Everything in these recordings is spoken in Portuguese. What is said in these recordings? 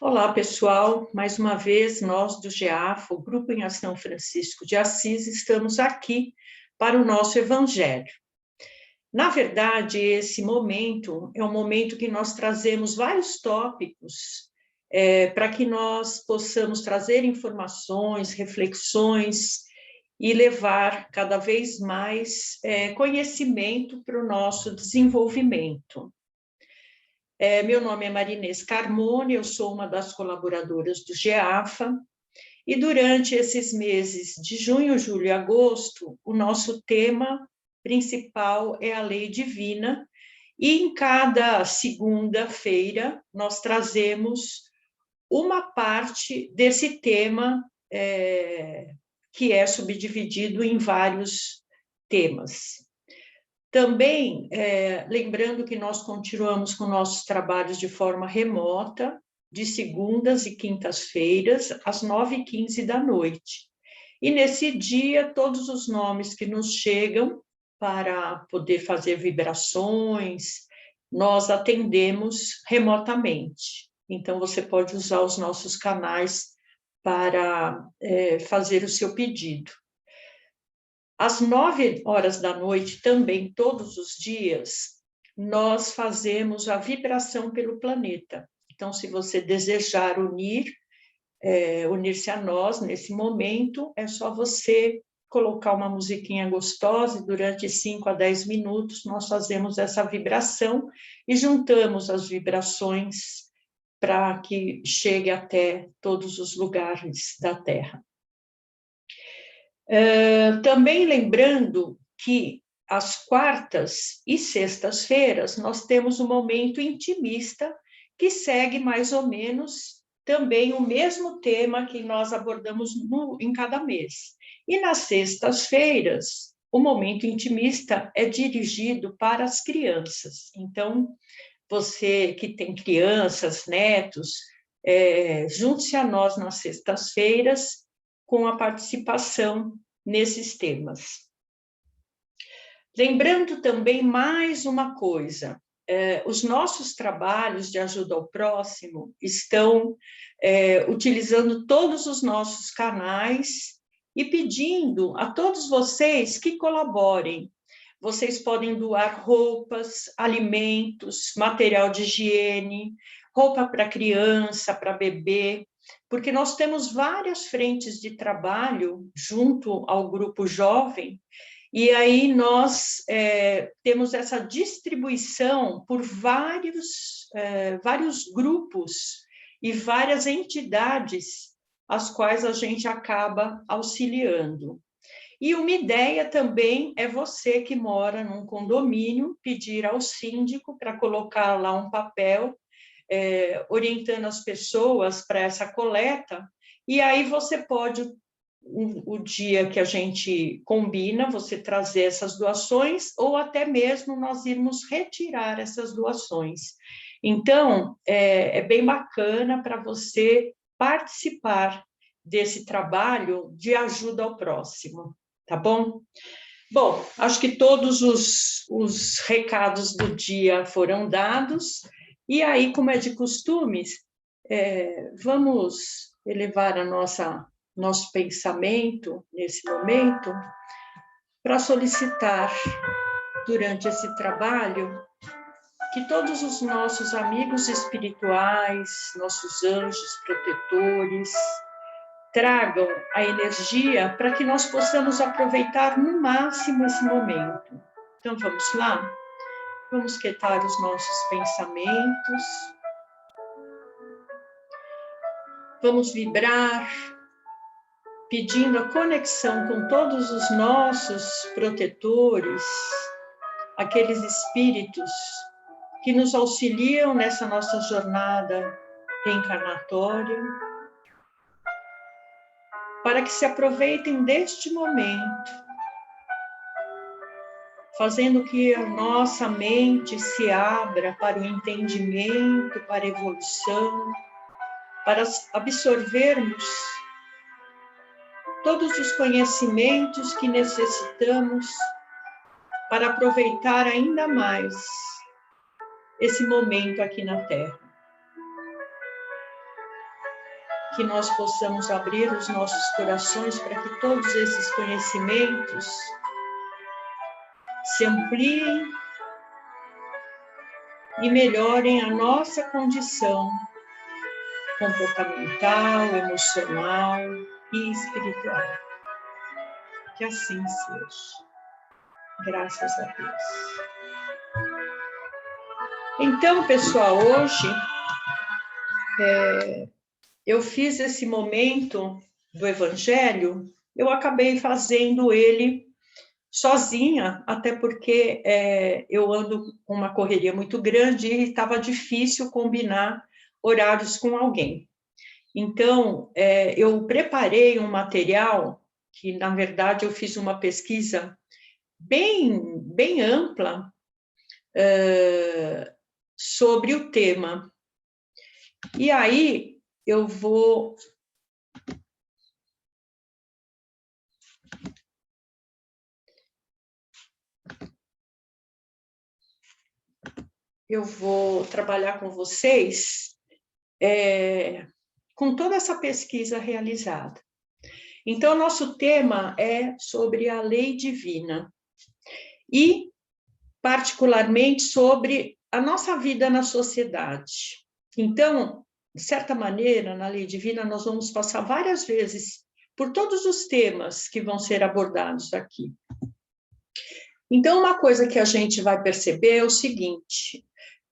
Olá, pessoal. Mais uma vez, nós do GEAFA, o Grupo em Ação Francisco de Assis, estamos aqui para o nosso Evangelho. Na verdade, esse momento é um momento que nós trazemos vários tópicos para que nós possamos trazer informações, reflexões e levar cada vez mais conhecimento para o nosso desenvolvimento. Meu nome é Marinês Carmona, eu sou uma das colaboradoras do GEAFA, e durante esses meses de junho, julho e agosto, o nosso tema principal é a lei divina, e em cada segunda-feira nós trazemos uma parte desse tema, que é subdividido em vários temas. Também, lembrando que nós continuamos com nossos trabalhos de forma remota, de segundas e quintas-feiras, às 9h15 da noite. E nesse dia, todos os nomes que nos chegam para poder fazer vibrações, nós atendemos remotamente. Então, você pode usar os nossos canais para fazer o seu pedido. Às 9h da noite, também todos os dias, nós fazemos a vibração pelo planeta. Então, se você desejar unir-se a nós nesse momento, é só você colocar uma musiquinha gostosa e durante 5 a 10 minutos nós fazemos essa vibração e juntamos as vibrações para que chegue até todos os lugares da Terra. Também lembrando que às quartas e sextas-feiras nós temos um momento intimista que segue mais ou menos também o mesmo tema que nós abordamos em cada mês. E nas sextas-feiras, o momento intimista é dirigido para as crianças. Então, você que tem crianças, netos, junte-se a nós nas sextas-feiras com a participação nesses temas. Lembrando também mais uma coisa, os nossos trabalhos de ajuda ao próximo estão utilizando todos os nossos canais e pedindo a todos vocês que colaborem. Vocês podem doar roupas, alimentos, material de higiene, roupa para criança, para bebê, porque nós temos várias frentes de trabalho junto ao grupo jovem, e aí nós temos essa distribuição por vários grupos e várias entidades as quais a gente acaba auxiliando. E uma ideia também é você que mora num condomínio pedir ao síndico para colocar lá um papel orientando as pessoas para essa coleta, e aí você pode, o dia que a gente combina, você trazer essas doações, ou até mesmo nós irmos retirar essas doações. Então, é bem bacana para você participar desse trabalho de ajuda ao próximo, tá bom? Bom, acho que todos os recados do dia foram dados. E aí, como é de costume, vamos elevar nosso pensamento nesse momento para solicitar, durante esse trabalho, que todos os nossos amigos espirituais, nossos anjos protetores, tragam a energia para que nós possamos aproveitar no máximo esse momento. Então, vamos lá? Vamos quietar os nossos pensamentos. Vamos vibrar, pedindo a conexão com todos os nossos protetores, aqueles espíritos que nos auxiliam nessa nossa jornada reencarnatória, para que se aproveitem deste momento, fazendo que a nossa mente se abra para o entendimento, para a evolução, para absorvermos todos os conhecimentos que necessitamos para aproveitar ainda mais esse momento aqui na Terra. que nós possamos abrir os nossos corações para que todos esses conhecimentos se ampliem e melhorem a nossa condição comportamental, emocional e espiritual. Que assim seja. Graças a Deus. Então, pessoal, hoje eu fiz esse momento do Evangelho, eu acabei fazendo ele sozinha, até porque eu ando com uma correria muito grande e estava difícil combinar horários com alguém. Então, eu preparei um material que, na verdade, eu fiz uma pesquisa bem ampla sobre o tema. E aí, eu vou trabalhar com vocês com toda essa pesquisa realizada. Então, nosso tema é sobre a lei divina e, particularmente, sobre a nossa vida na sociedade. Então, de certa maneira, na lei divina, nós vamos passar várias vezes por todos os temas que vão ser abordados aqui. Então, uma coisa que a gente vai perceber é o seguinte,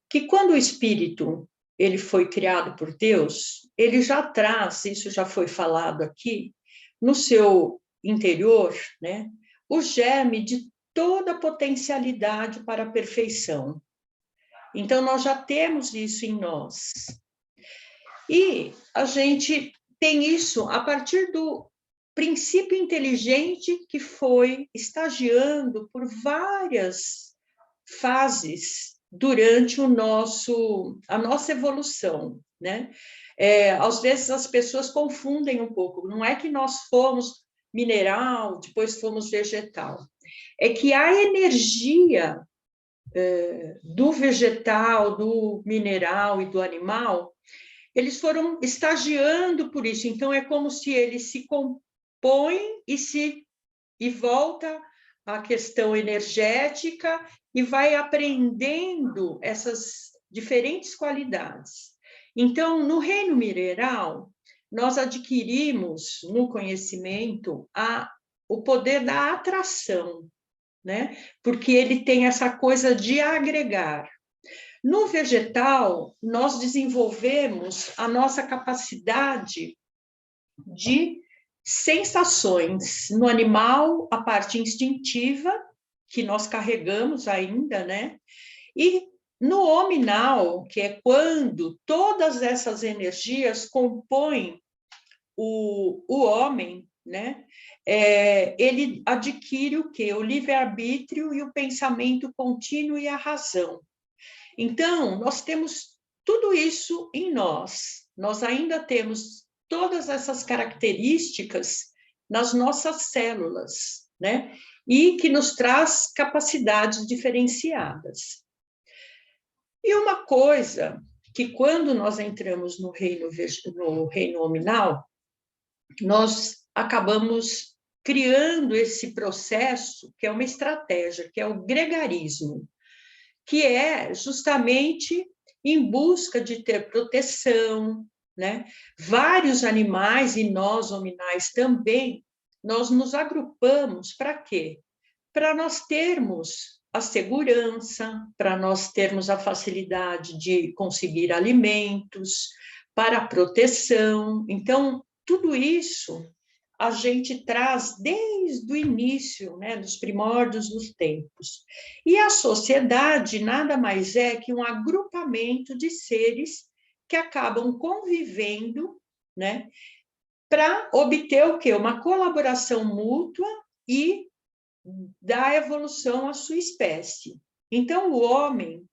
que quando o espírito ele foi criado por Deus, ele já traz, isso já foi falado aqui, no seu interior, né, o germe de toda a potencialidade para a perfeição. Então, nós já temos isso em nós. E a gente tem isso a partir do princípio inteligente que foi estagiando por várias fases durante a nossa evolução, né? Às vezes as pessoas confundem um pouco, não é que nós fomos mineral, depois fomos vegetal, é que a energia do vegetal, do mineral e do animal, eles foram estagiando por isso, então é como se eles se compõem e volta à questão energética e vai aprendendo essas diferentes qualidades. Então, no reino mineral, nós adquirimos no conhecimento o poder da atração, né? Porque ele tem essa coisa de agregar. No vegetal, nós desenvolvemos a nossa capacidade de sensações. No animal, a parte instintiva, que nós carregamos ainda, né? E no hominal, que é quando todas essas energias compõem o homem, né? Ele adquire o quê? O livre-arbítrio e o pensamento contínuo e a razão. Então, nós temos tudo isso em nós. Nós ainda temos todas essas características nas nossas células, né? E que nos traz capacidades diferenciadas. E uma coisa que, quando nós entramos no reino hominal, nós acabamos criando esse processo, que é uma estratégia, que é o gregarismo, que é justamente em busca de ter proteção, né? Vários animais, e nós, hominais também, nós nos agrupamos para quê? Para nós termos a segurança, para nós termos a facilidade de conseguir alimentos, para a proteção. Então, tudo isso a gente traz desde o início, né, dos primórdios dos tempos. E a sociedade nada mais é que um agrupamento de seres que acabam convivendo, né, para obter o quê? Uma colaboração mútua e dar evolução à sua espécie. Então, o homem,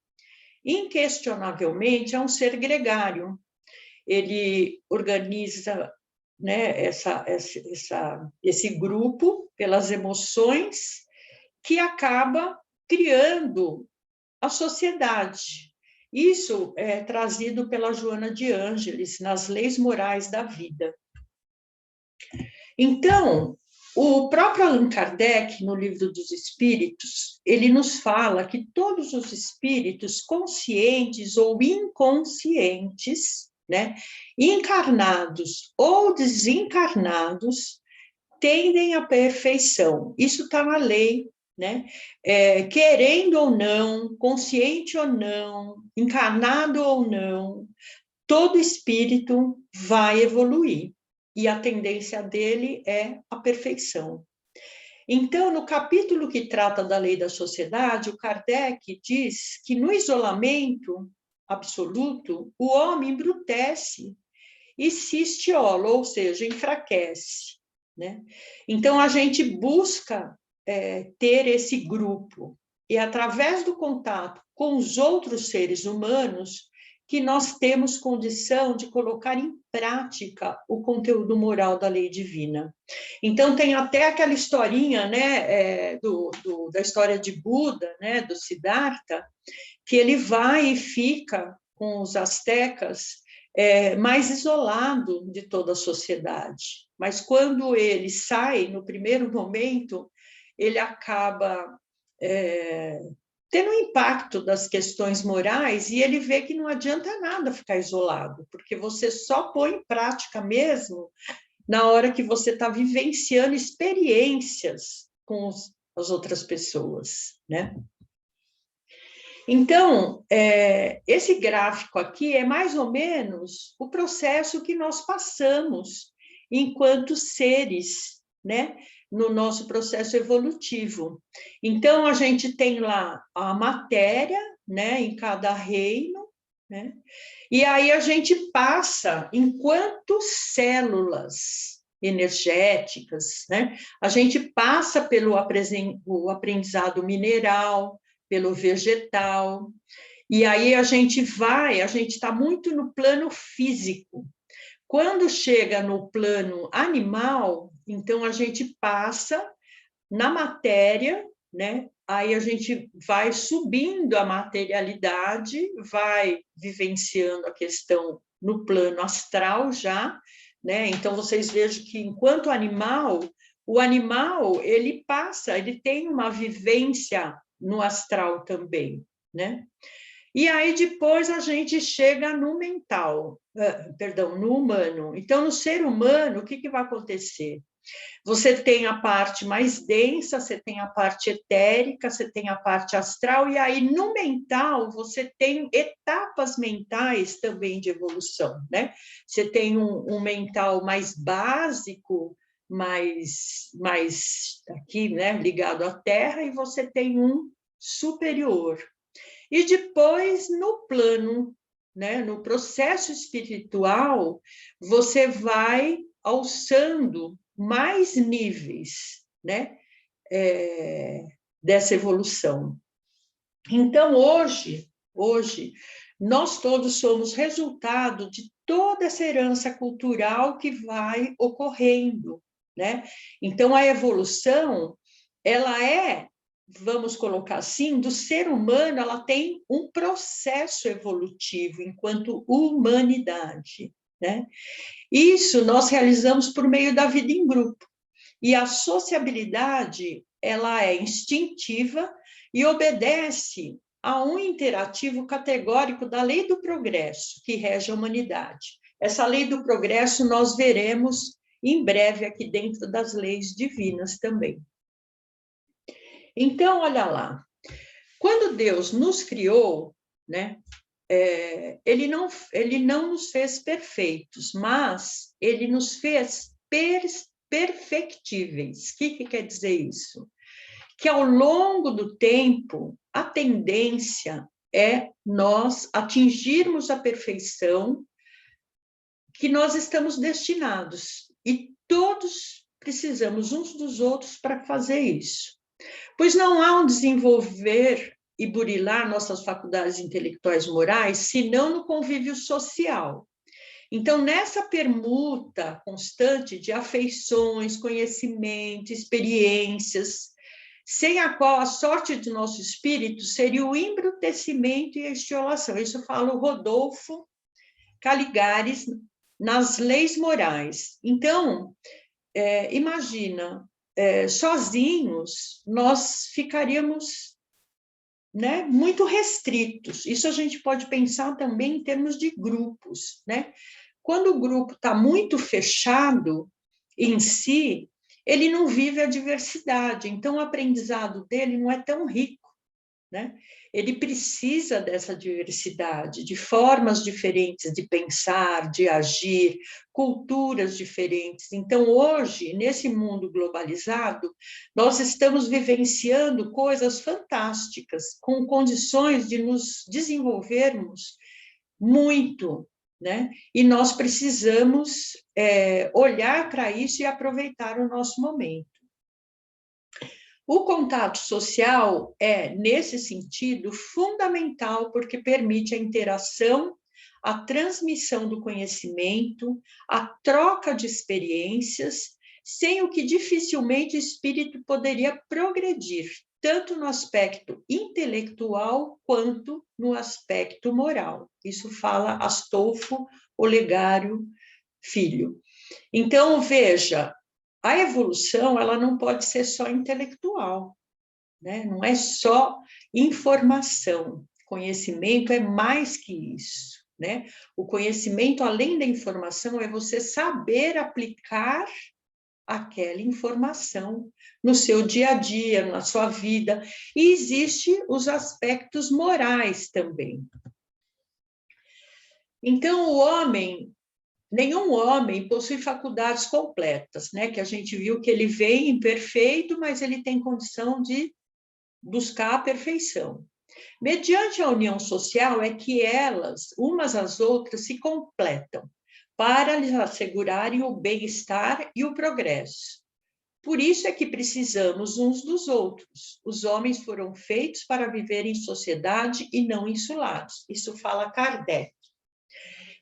inquestionavelmente, é um ser gregário. Ele organiza, né, esse grupo pelas emoções que acaba criando a sociedade. Isso é trazido pela Joana de Ângeles, nas Leis Morais da Vida. Então, o próprio Allan Kardec, no Livro dos Espíritos, ele nos fala que todos os espíritos, conscientes ou inconscientes, né, encarnados ou desencarnados, tendem à perfeição. Isso está na lei, né? Querendo ou não, consciente ou não, encarnado ou não, todo espírito vai evoluir. E a tendência dele é a perfeição. Então, no capítulo que trata da lei da sociedade, o Kardec diz que no isolamento absoluto, o homem embrutece e se estiola, ou seja, enfraquece, né? Então, a gente busca ter esse grupo, e através do contato com os outros seres humanos, que nós temos condição de colocar em prática o conteúdo moral da lei divina. Então, tem até aquela historinha, né, da história de Buda, né, do Siddhartha, que ele vai e fica com os astecas mais isolado de toda a sociedade. Mas quando ele sai, no primeiro momento, ele acaba tendo um impacto das questões morais e ele vê que não adianta nada ficar isolado, porque você só põe em prática mesmo na hora que você está vivenciando experiências com as outras pessoas, né? Então, esse gráfico aqui é mais ou menos o processo que nós passamos enquanto seres, né, no nosso processo evolutivo. Então, a gente tem lá a matéria, né, em cada reino, né, e aí a gente passa, enquanto células energéticas, né, a gente passa pelo aprendizado mineral, pelo vegetal, e aí a gente está muito no plano físico. Quando chega no plano animal, então a gente passa na matéria, né? Aí a gente vai subindo a materialidade, vai vivenciando a questão no plano astral já, né? Então vocês vejam que enquanto animal, o animal ele tem uma vivência no astral também, né? E aí depois a gente chega no mental, no humano. Então, no ser humano, o que vai acontecer? Você tem a parte mais densa, você tem a parte etérica, você tem a parte astral, e aí no mental você tem etapas mentais também de evolução, né? Você tem um mental mais básico, mais aqui, né, ligado à Terra, e você tem um superior. E depois, no plano, né, no processo espiritual, você vai alçando mais níveis, né, dessa evolução. Então, hoje, nós todos somos resultado de toda essa herança cultural que vai ocorrendo, né? Então, a evolução, ela vamos colocar assim, do ser humano, ela tem um processo evolutivo enquanto humanidade, né? Isso nós realizamos por meio da vida em grupo. E a sociabilidade, ela é instintiva e obedece a um imperativo categórico da lei do progresso, que rege a humanidade. Essa lei do progresso nós veremos em breve aqui dentro das leis divinas também. Então, olha lá, quando Deus nos criou, né, ele não nos fez perfeitos, mas ele nos fez perfectíveis. O que quer dizer isso? Que ao longo do tempo, a tendência é nós atingirmos a perfeição que nós estamos destinados. E todos precisamos uns dos outros para fazer isso. Pois não há um desenvolver e burilar nossas faculdades intelectuais morais, senão no convívio social. Então, nessa permuta constante de afeições, conhecimento, experiências, sem a qual a sorte do nosso espírito seria o embrutecimento e a estiolação. Isso fala o Rodolfo Caligares nas Leis Morais. Então, imagina, sozinhos nós ficaríamos, né, muito restritos. Isso a gente pode pensar também em termos de grupos, né? Quando o grupo está muito fechado em si, ele não vive a diversidade, então o aprendizado dele não é tão rico, né? Ele precisa dessa diversidade, de formas diferentes de pensar, de agir, culturas diferentes. Então, hoje, nesse mundo globalizado, nós estamos vivenciando coisas fantásticas, com condições de nos desenvolvermos muito, né? E nós precisamos olhar para isso e aproveitar o nosso momento. O contato social é, nesse sentido, fundamental, porque permite a interação, a transmissão do conhecimento, a troca de experiências, sem o que dificilmente o espírito poderia progredir, tanto no aspecto intelectual quanto no aspecto moral. Isso fala Astolfo Olegário Filho. Então, veja, a evolução ela não pode ser só intelectual, né? Não é só informação. Conhecimento é mais que isso, né? O conhecimento, além da informação, é você saber aplicar aquela informação no seu dia a dia, na sua vida. E existem os aspectos morais também. Então, o homem, nenhum homem possui faculdades completas, né? Que a gente viu que ele vem imperfeito, mas ele tem condição de buscar a perfeição. Mediante a união social é que elas, umas às outras, se completam para lhes assegurarem o bem-estar e o progresso. Por isso é que precisamos uns dos outros. Os homens foram feitos para viver em sociedade e não insulados. Isso fala Kardec.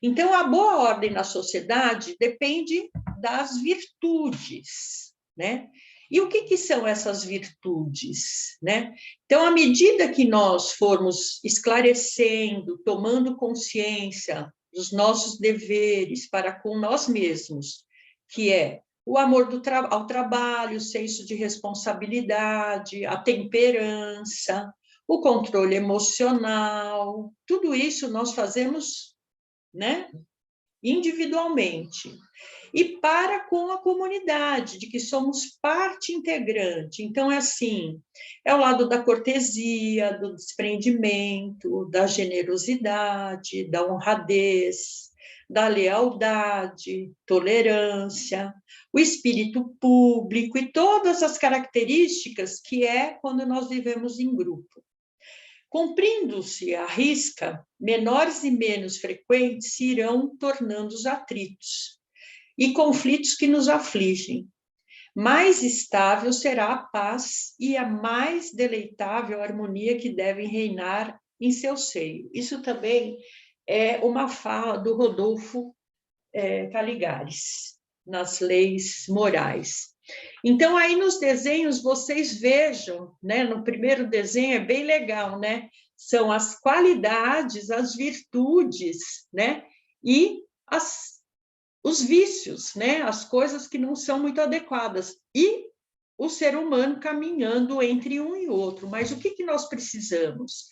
Então, a boa ordem na sociedade depende das virtudes, né? E o que são essas virtudes, né? Então, à medida que nós formos esclarecendo, tomando consciência dos nossos deveres para com nós mesmos, que é o amor ao trabalho, o senso de responsabilidade, a temperança, o controle emocional, tudo isso nós fazemos, né, individualmente, e para com a comunidade, de que somos parte integrante. Então, é assim, é o lado da cortesia, do desprendimento, da generosidade, da honradez, da lealdade, tolerância, o espírito público e todas as características que é quando nós vivemos em grupo. Cumprindo-se a risca, menores e menos frequentes se irão tornando os atritos e conflitos que nos afligem. Mais estável será a paz e a mais deleitável harmonia que deve reinar em seu seio. Isso também é uma fala do Rodolfo Caligares, nas Leis Morais. Então, aí nos desenhos, vocês vejam, né? No primeiro desenho é bem legal, né? São as qualidades, as virtudes, né? E os vícios, né? As coisas que não são muito adequadas. E o ser humano caminhando entre um e outro. Mas o que nós precisamos?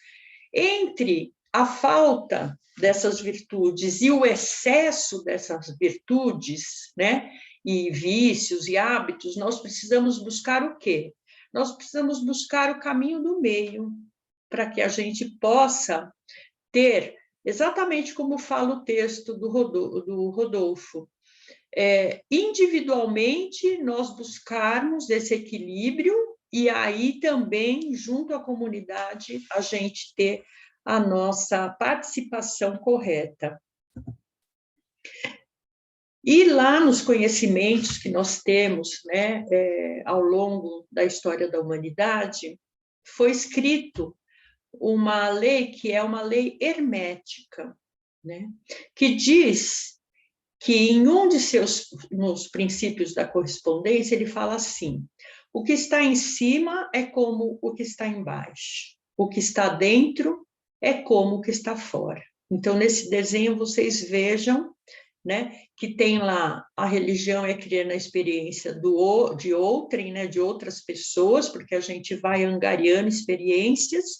Entre a falta dessas virtudes e o excesso dessas virtudes, né? E vícios e hábitos, nós precisamos buscar o quê? Nós precisamos buscar o caminho do meio, para que a gente possa ter, exatamente como fala o texto do Rodolfo, individualmente nós buscarmos esse equilíbrio e aí também, junto à comunidade, a gente ter a nossa participação correta. E lá nos conhecimentos que nós temos, né, ao longo da história da humanidade, foi escrito uma lei que é uma lei hermética, né, que diz que em um de nos princípios da correspondência, ele fala assim: O que está em cima é como o que está embaixo. O que está dentro é como o que está fora. Então, nesse desenho, vocês vejam, né, que tem lá a religião é criar na experiência de outrem, né, de outras pessoas, porque a gente vai angariando experiências,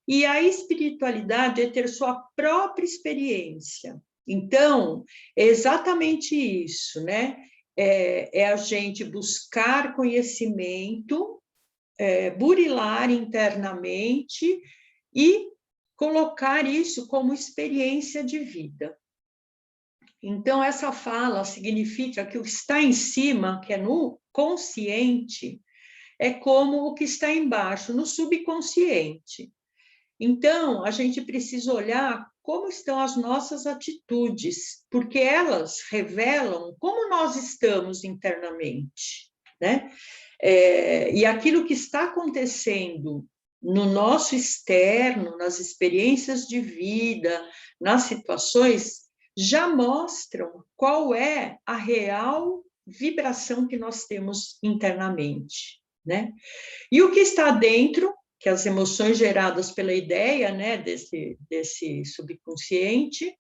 e a espiritualidade é ter sua própria experiência. Então, é exatamente isso, né? É a gente buscar conhecimento, burilar internamente e colocar isso como experiência de vida. Então, essa fala significa que o que está em cima, que é no consciente, é como o que está embaixo, no subconsciente. Então, a gente precisa olhar como estão as nossas atitudes, porque elas revelam como nós estamos internamente, né? E aquilo que está acontecendo no nosso externo, nas experiências de vida, nas situações, já mostram qual é a real vibração que nós temos internamente, né? E o que está dentro, que as emoções geradas pela ideia, né, desse subconsciente,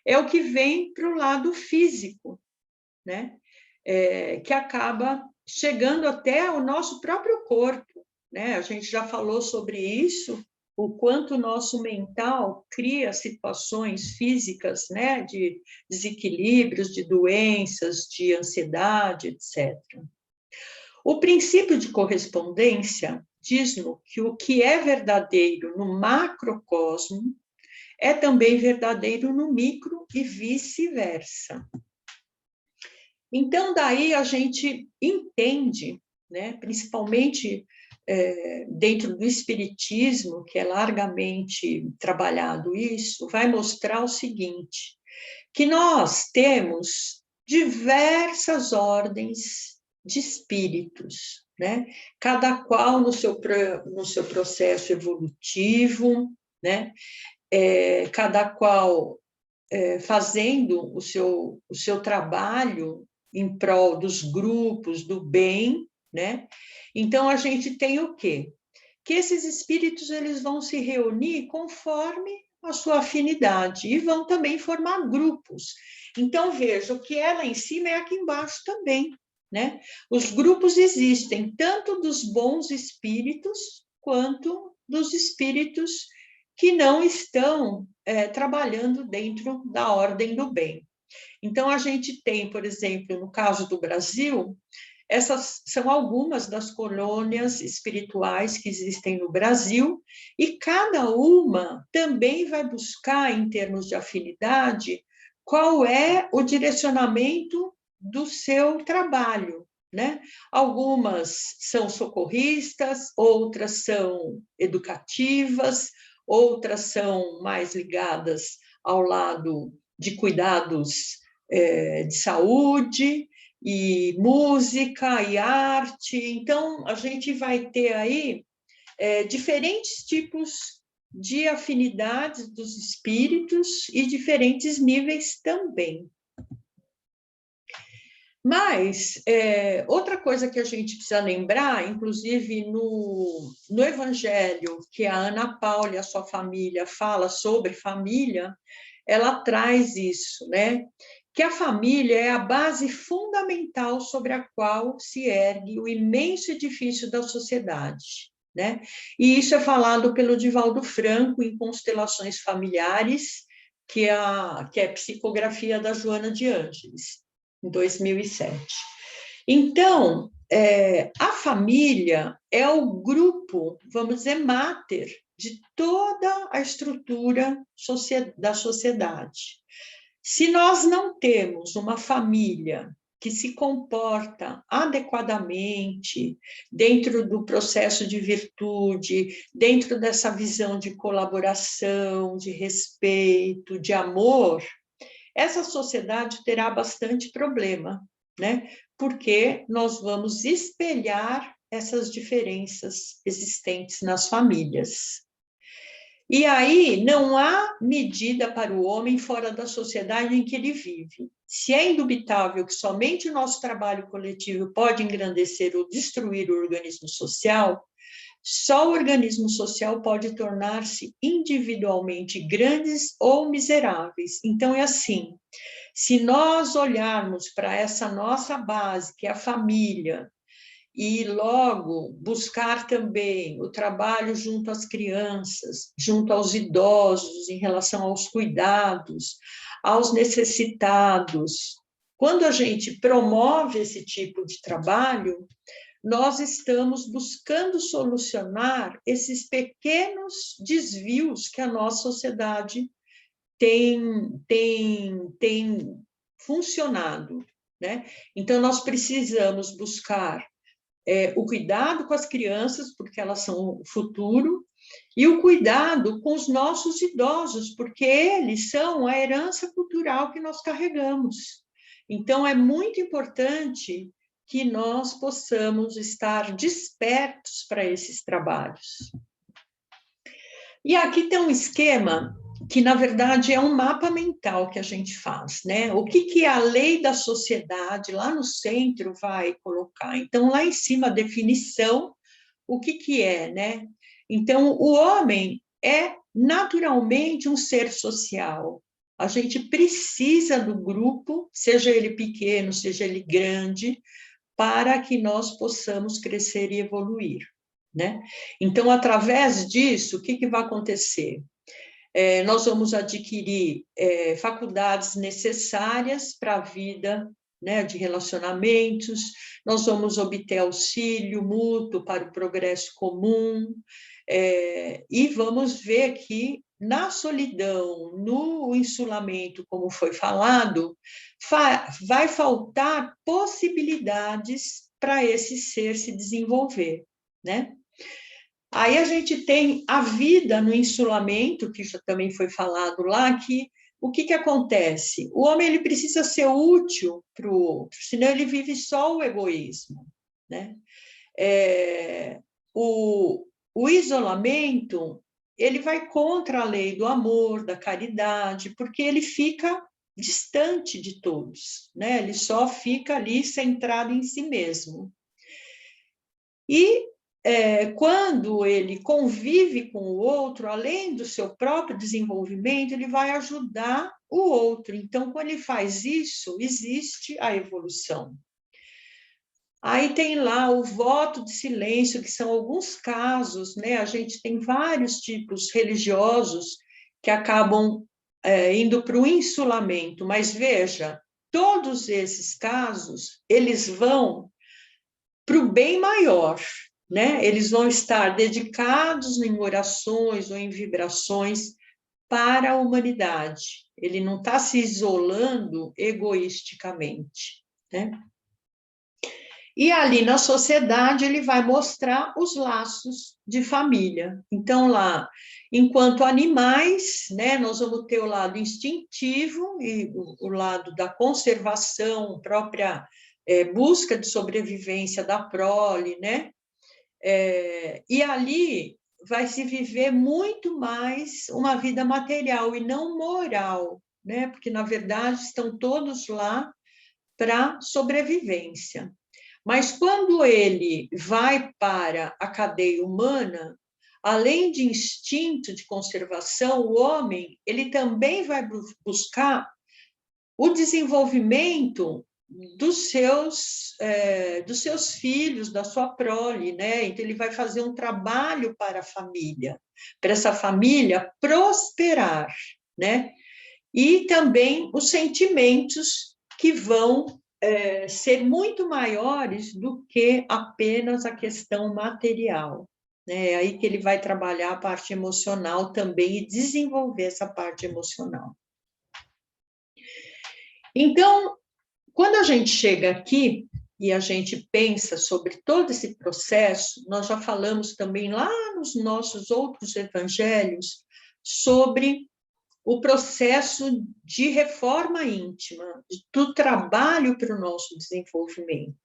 é o que vem para o lado físico, né? Que acaba chegando até o nosso próprio corpo, né? A gente já falou sobre isso, o quanto o nosso mental cria situações físicas, né, de desequilíbrios, de doenças, de ansiedade, etc. O princípio de correspondência diz-nos que o que é verdadeiro no macrocosmo é também verdadeiro no micro e vice-versa. Então, daí a gente entende, né, principalmente dentro do espiritismo, que é largamente trabalhado isso, vai mostrar o seguinte, que nós temos diversas ordens de espíritos, né? Cada qual no seu processo evolutivo, né? Cada qual fazendo o seu trabalho em prol dos grupos, do bem, né? Então, a gente tem o quê? Que esses espíritos eles vão se reunir conforme a sua afinidade e vão também formar grupos. Então, veja, o que é lá em cima é aqui embaixo também, né? Os grupos existem tanto dos bons espíritos quanto dos espíritos que não estão trabalhando dentro da ordem do bem. Então, a gente tem, por exemplo, no caso do Brasil, essas são algumas das colônias espirituais que existem no Brasil, e cada uma também vai buscar, em termos de afinidade, qual é o direcionamento do seu trabalho, né? Algumas são socorristas, outras são educativas, outras são mais ligadas ao lado de cuidados de saúde, e música e arte. Então, a gente vai ter aí diferentes tipos de afinidades dos espíritos e diferentes níveis também. Mas, outra coisa que a gente precisa lembrar, inclusive no Evangelho, que a Ana Paula e a sua família fala sobre família, ela traz isso, né? Que a família é a base fundamental sobre a qual se ergue o imenso edifício da sociedade, né? E isso é falado pelo Divaldo Franco em Constelações Familiares, que é a psicografia da Joana de Ângeles, em 2007. Então, a família é o grupo, vamos dizer, máter de toda a estrutura da sociedade. Se nós não temos uma família que se comporta adequadamente dentro do processo de virtude, dentro dessa visão de colaboração, de respeito, de amor, essa sociedade terá bastante problema, né? Porque nós vamos espelhar essas diferenças existentes nas famílias. E aí não há medida para o homem fora da sociedade em que ele vive. Se é indubitável que somente o nosso trabalho coletivo pode engrandecer ou destruir o organismo social, só o organismo social pode tornar-se individualmente grandes ou miseráveis. Então, é assim, se nós olharmos para essa nossa base, que é a família, e logo buscar também o trabalho junto às crianças, junto aos idosos, em relação aos cuidados, aos necessitados. Quando a gente promove esse tipo de trabalho, nós estamos buscando solucionar esses pequenos desvios que a nossa sociedade tem funcionado, né? Então, nós precisamos buscar o cuidado com as crianças, porque elas são o futuro, e o cuidado com os nossos idosos, porque eles são a herança cultural que nós carregamos. Então, é muito importante que nós possamos estar despertos para esses trabalhos. E aqui tem um esquema que, na verdade, é um mapa mental que a gente faz, né? O que a lei da sociedade, lá no centro, vai colocar? Então, lá em cima, a definição, o que é, né? Então, o homem é naturalmente um ser social. A gente precisa do grupo, seja ele pequeno, seja ele grande, para que nós possamos crescer e evoluir, né? Então, através disso, o que vai acontecer? Nós vamos adquirir faculdades necessárias para a vida, né, de relacionamentos, nós vamos obter auxílio mútuo para o progresso comum, e vamos ver que na solidão, no insulamento, como foi falado, vai faltar possibilidades para esse ser se desenvolver, né? Aí a gente tem a vida no insulamento, que já também foi falado lá, que o que acontece? O homem ele precisa ser útil para o outro, senão ele vive só o egoísmo, né? O isolamento, ele vai contra a lei do amor, da caridade, porque ele fica distante de todos, né? Ele só fica ali centrado em si mesmo. E quando ele convive com o outro, além do seu próprio desenvolvimento, ele vai ajudar o outro. Então, quando ele faz isso, existe a evolução. Aí tem lá o voto de silêncio, que são alguns casos, né? A gente tem vários tipos religiosos que acabam indo para o insulamento, mas veja, todos esses casos, eles vão para o bem maior, né? Eles vão estar dedicados em orações ou em vibrações para a humanidade. Ele não está se isolando egoisticamente, né? E ali na sociedade ele vai mostrar os laços de família. Então lá, enquanto animais, né, nós vamos ter o lado instintivo e o lado da conservação, própria busca de sobrevivência da prole, né? E ali vai se viver muito mais uma vida material e não moral, né? Porque na verdade estão todos lá para sobrevivência. Mas quando ele vai para a cadeia humana, além de instinto de conservação, o homem ele também vai buscar o desenvolvimento dos seus filhos, da sua prole, né? Então ele vai fazer um trabalho para a família, para essa família prosperar, né? E também os sentimentos que vão ser muito maiores do que apenas a questão material. É aí que ele vai trabalhar a parte emocional também e desenvolver essa parte emocional. Então, quando a gente chega aqui e a gente pensa sobre todo esse processo, nós já falamos também lá nos nossos outros evangelhos sobre o processo de reforma íntima, do trabalho para o nosso desenvolvimento.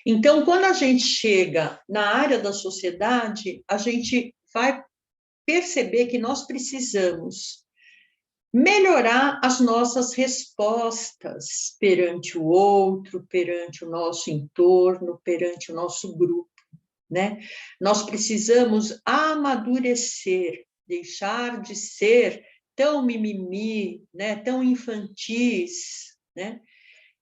Então, quando a gente chega na área da sociedade, a gente vai perceber que nós precisamos melhorar as nossas respostas perante o outro, perante o nosso entorno, perante o nosso grupo, né? Nós precisamos amadurecer, deixar de ser tão mimimi, né? Tão infantis, né?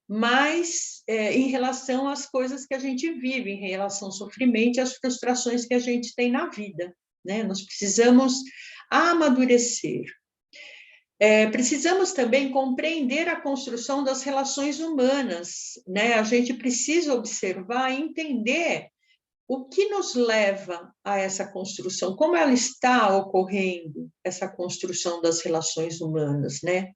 Mas em relação às coisas que a gente vive, em relação ao sofrimento e às frustrações que a gente tem na vida, né? Nós precisamos amadurecer. Precisamos também compreender a construção das relações humanas, né? A gente precisa observar e entender o que nos leva a essa construção, como ela está ocorrendo, essa construção das relações humanas, né?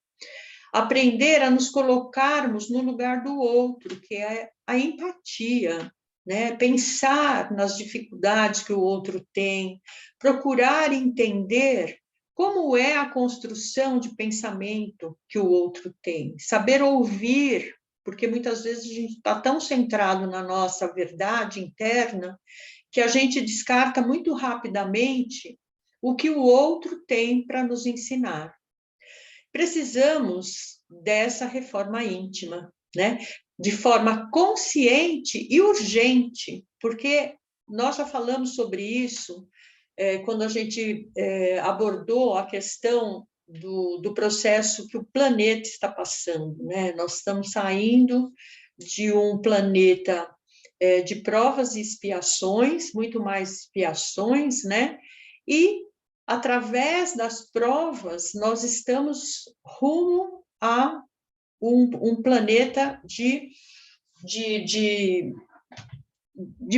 Aprender a nos colocarmos no lugar do outro, que é a empatia, né? Pensar nas dificuldades que o outro tem, procurar entender como é a construção de pensamento que o outro tem, saber ouvir, porque muitas vezes a gente está tão centrado na nossa verdade interna que a gente descarta muito rapidamente o que o outro tem para nos ensinar. Precisamos dessa reforma íntima, né? De forma consciente e urgente, porque nós já falamos sobre isso quando a gente abordou a questão do processo que o planeta está passando, né? Nós estamos saindo de um planeta de provas e expiações, muito mais expiações, né? E através das provas, nós estamos rumo a um planeta de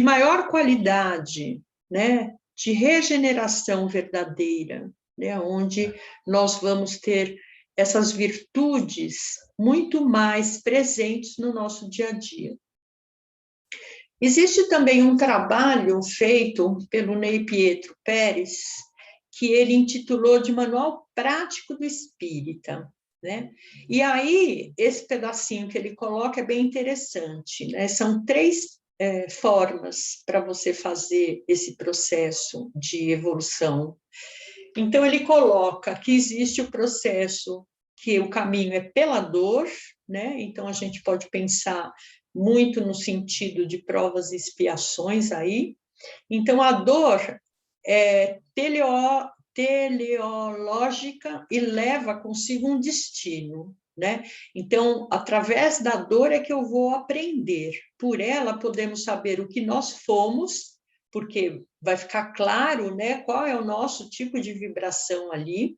maior qualidade, né? De regeneração verdadeira, né? Onde nós vamos ter essas virtudes muito mais presentes no nosso dia a dia. Existe também um trabalho feito pelo Ney Pietro Pérez, que ele intitulou de Manual Prático do Espírita, né? E aí, esse pedacinho que ele coloca é bem interessante, né? São 3 formas para você fazer esse processo de evolução. Então, ele coloca que existe o processo que o caminho é pela dor, né? Então, a gente pode pensar muito no sentido de provas e expiações aí. Então, a dor é teleológica e leva consigo um destino, né? Então, através da dor é que eu vou aprender. Por ela, podemos saber o que nós fomos, porque vai ficar claro, né, qual é o nosso tipo de vibração ali,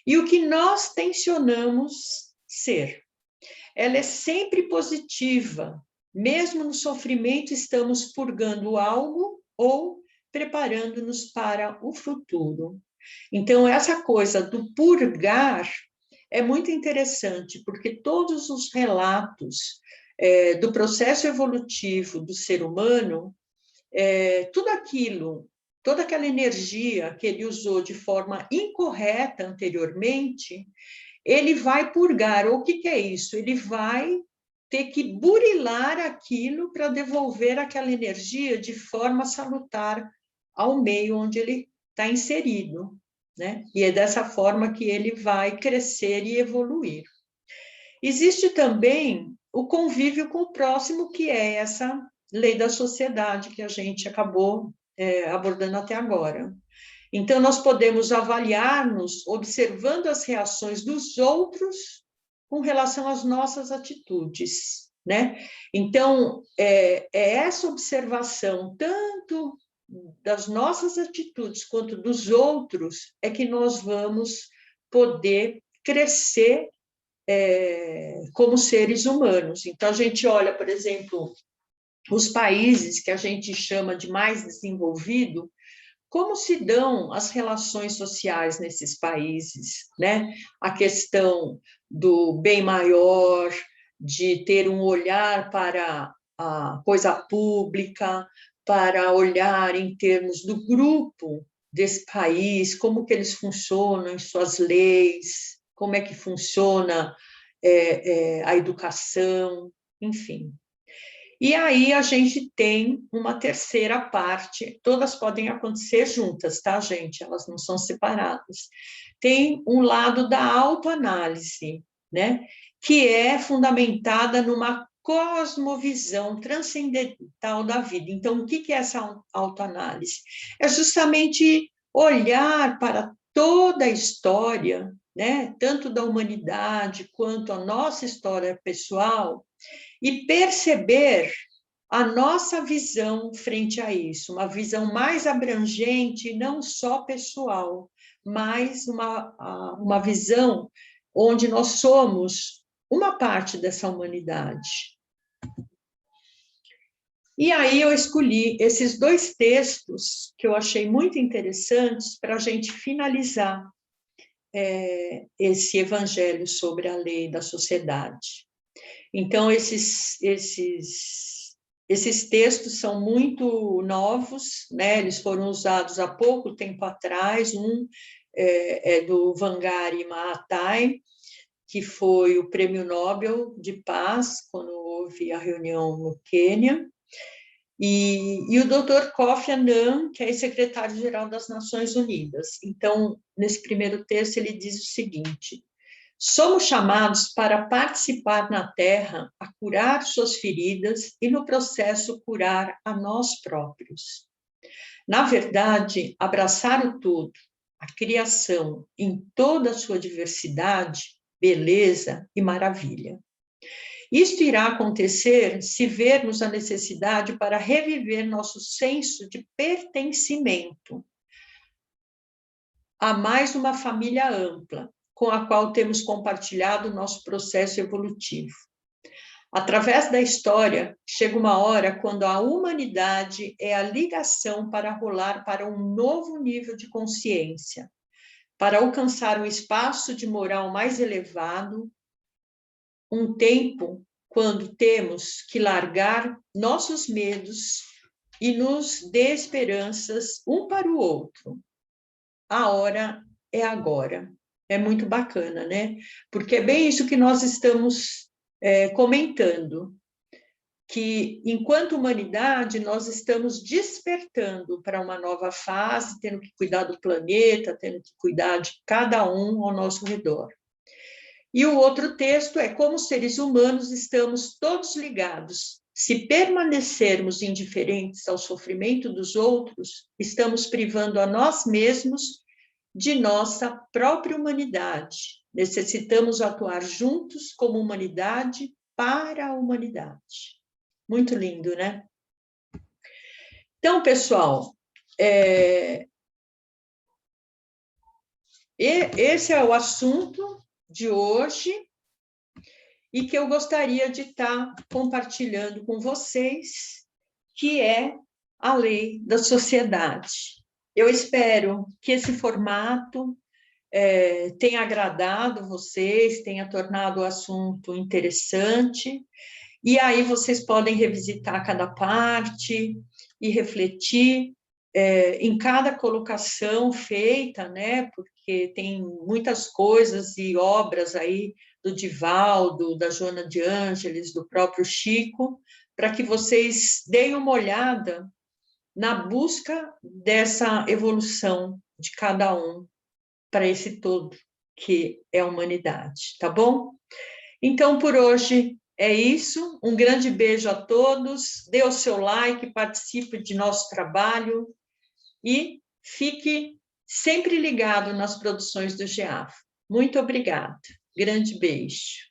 e o que nós tensionamos ser. Ela é sempre positiva, mesmo no sofrimento estamos purgando algo ou preparando-nos para o futuro. Então, essa coisa do purgar é muito interessante, porque todos os relatos do processo evolutivo do ser humano, tudo aquilo, toda aquela energia que ele usou de forma incorreta anteriormente, ele vai purgar. O que é isso? Ele vai ter que burilar aquilo para devolver aquela energia de forma salutar ao meio onde ele está inserido, né? E é dessa forma que ele vai crescer e evoluir. Existe também o convívio com o próximo, que é essa lei da sociedade que a gente acabou abordando até agora. Então, nós podemos avaliar-nos observando as reações dos outros com relação às nossas atitudes, né? Então, essa observação, tanto das nossas atitudes quanto dos outros, é que nós vamos poder crescer como seres humanos. Então, a gente olha, por exemplo, os países que a gente chama de mais desenvolvido, como se dão as relações sociais nesses países, né? A questão do bem maior, de ter um olhar para a coisa pública, para olhar em termos do grupo desse país, como que eles funcionam em suas leis, como é que funciona a educação, enfim. E aí a gente tem uma terceira parte, todas podem acontecer juntas, tá, gente? Elas não são separadas. Tem um lado da autoanálise, né? Que é fundamentada numa cosmovisão transcendental da vida. Então, o que é essa autoanálise? É justamente olhar para toda a história, né? Tanto da humanidade quanto a nossa história pessoal, e perceber a nossa visão frente a isso, uma visão mais abrangente, não só pessoal, mas uma visão onde nós somos uma parte dessa humanidade. E aí eu escolhi esses dois textos que eu achei muito interessantes para a gente finalizar esse evangelho sobre a lei da sociedade. Então, esses textos são muito novos, né? Eles foram usados há pouco tempo atrás. Um é do Wangari Maathai, que foi o Prêmio Nobel de Paz, quando houve a reunião no Quênia, e o Dr. Kofi Annan, que é secretário-geral das Nações Unidas. Então, nesse primeiro texto, ele diz o seguinte: somos chamados para participar na Terra, a curar suas feridas e, no processo, curar a nós próprios. Na verdade, abraçar o todo, a criação em toda a sua diversidade, beleza e maravilha. Isto irá acontecer se vermos a necessidade para reviver nosso senso de pertencimento a mais uma família ampla, com a qual temos compartilhado o nosso processo evolutivo. Através da história, chega uma hora quando a humanidade é a ligação para rolar para um novo nível de consciência, para alcançar um espaço de moral mais elevado, um tempo quando temos que largar nossos medos e nos dê esperanças um para o outro. A hora é agora. É muito bacana, né? Porque é bem isso que nós estamos comentando, que enquanto humanidade nós estamos despertando para uma nova fase, tendo que cuidar do planeta, tendo que cuidar de cada um ao nosso redor. E o outro texto é: como seres humanos estamos todos ligados. Se permanecermos indiferentes ao sofrimento dos outros, estamos privando a nós mesmos de nossa própria humanidade. Necessitamos atuar juntos como humanidade para a humanidade. Muito lindo, né? Então, pessoal, esse é o assunto de hoje e que eu gostaria de estar compartilhando com vocês, que é a lei da sociedade. Eu espero que esse formato tenha agradado vocês, tenha tornado o assunto interessante, e aí vocês podem revisitar cada parte e refletir em cada colocação feita, né? Porque tem muitas coisas e obras aí do Divaldo, da Joana de Ângeles, do próprio Chico, para que vocês deem uma olhada na busca dessa evolução de cada um para esse todo que é a humanidade, tá bom? Então, por hoje é isso. Um grande beijo a todos. Dê o seu like, participe de nosso trabalho e fique sempre ligado nas produções do GEAF. Muito obrigada. Grande beijo.